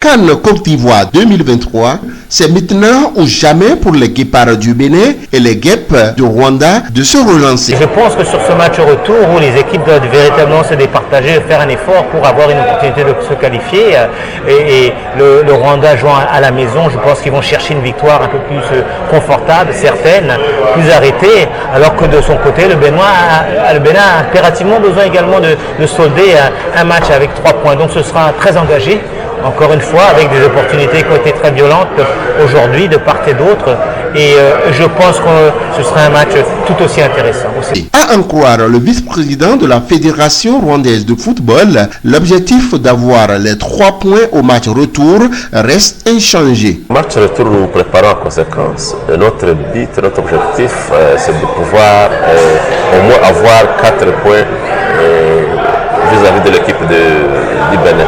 CAN Côte d'Ivoire 2023, c'est maintenant ou jamais pour les guépards du Bénin et les guêpes du Rwanda de se relancer. Je pense que sur ce match retour où les équipes doivent véritablement se départager, faire un effort pour avoir une opportunité de se qualifier, et le Rwanda jouant à la maison, je pense qu'ils vont chercher une victoire un peu plus confortable, certaine, plus arrêtée, alors que de son côté, le Bénin a impérativement besoin également de solder un match avec 3 points. Donc ce sera très engagé. Encore une fois, avec des opportunités qui ont été très violentes aujourd'hui de part et d'autre. Et je pense que ce sera un match tout aussi intéressant aussi. À en croire le vice-président de la Fédération rwandaise de football, l'objectif d'avoir les 3 points au match retour reste inchangé. Le match retour, nous nous préparons en conséquence. Notre but, notre objectif, c'est de pouvoir au moins avoir 4 points vis-à-vis de l'équipe du Bénin.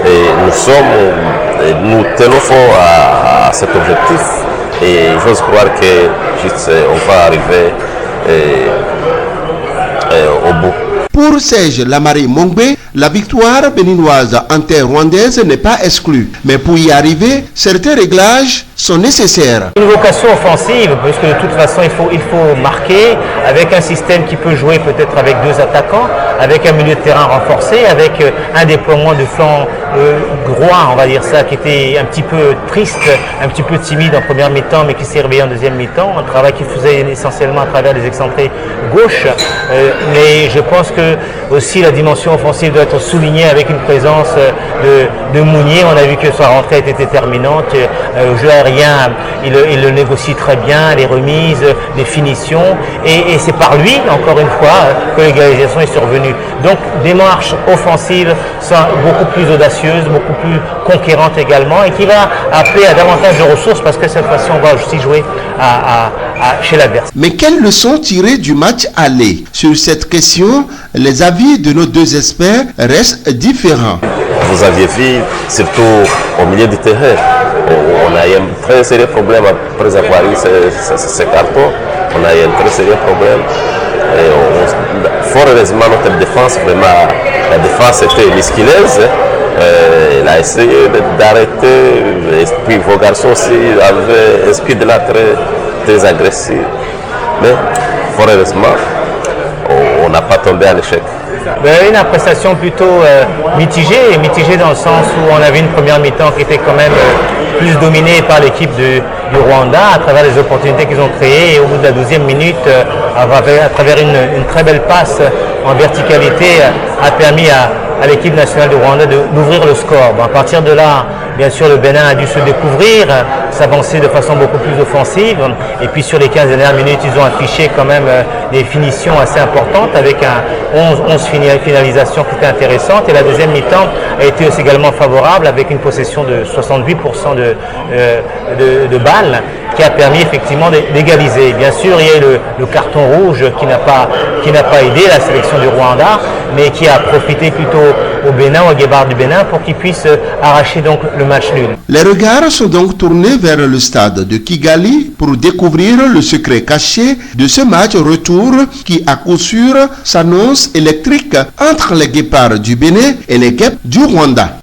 Et nous tenons fort à cet objectif et j'ose croire qu'on va arriver au bout. Pour Serge Lamari Mongbe, la victoire béninoise en terre rwandaise n'est pas exclue. Mais pour y arriver, certains réglages sont nécessaires. Une vocation offensive, parce que de toute façon, il faut marquer avec un système qui peut jouer peut-être avec 2 attaquants, avec un milieu de terrain renforcé, avec un déploiement de flanc droit, on va dire ça, qui était un petit peu triste, un petit peu timide en première mi-temps, mais qui s'est réveillé en deuxième mi-temps. Un travail qu'il faisait essentiellement à travers les excentrés gauche. Mais je pense que aussi la dimension offensive doit être soulignée avec une présence de Mounier. On a vu que sa rentrée était déterminante. Au jeu aérien, il le négocie très bien, les remises, les finitions. Et c'est par lui, encore une fois, que l'égalisation est survenue. Donc, démarche offensive beaucoup plus audacieuse, beaucoup plus conquérante également, et qui va appeler à davantage de ressources parce que cette fois-ci, on va aussi jouer chez l'adversaire. Mais quelles leçons tirer du match aller? Sur cette question, les avis de nos 2 experts restent différents. Vous aviez vu, surtout au milieu du terrain, on a eu un très sérieux problème après avoir eu ce carton. On a eu un très sérieux problème. Fort heureusement, notre défense, vraiment, la défense était musculeuse. Elle a essayé d'arrêter. Et puis vos garçons aussi avaient esprit de là très agressif. Mais fort heureusement, on n'a pas tombé à l'échec. Une prestation plutôt mitigée dans le sens où on avait une première mi-temps qui était quand même plus dominée par l'équipe du Rwanda à travers les opportunités qu'ils ont créées, et au bout de la 12e minute, à travers une très belle passe en verticalité, a permis à l'équipe nationale du Rwanda d'ouvrir le score. Bon, à partir de là, bien sûr, le Bénin a dû se découvrir, s'avancer de façon beaucoup plus offensive. Et puis sur les 15 dernières minutes, ils ont affiché quand même des finitions assez importantes avec 11 finalisations qui étaient intéressantes. Et la deuxième mi-temps a été aussi également favorable avec une possession de 68% de balles qui a permis effectivement d'égaliser. Bien sûr, il y a eu le carton rouge qui n'a pas aidé la sélection du Rwanda, mais qui a profité plutôt au Bénin, au guépard du Bénin, pour qu'ils puissent arracher donc le match nul. Les regards sont donc tournés vers le stade de Kigali pour découvrir le secret caché de ce match retour qui, à coup sûr, s'annonce électrique entre les guépards du Bénin et les guêpes du Rwanda.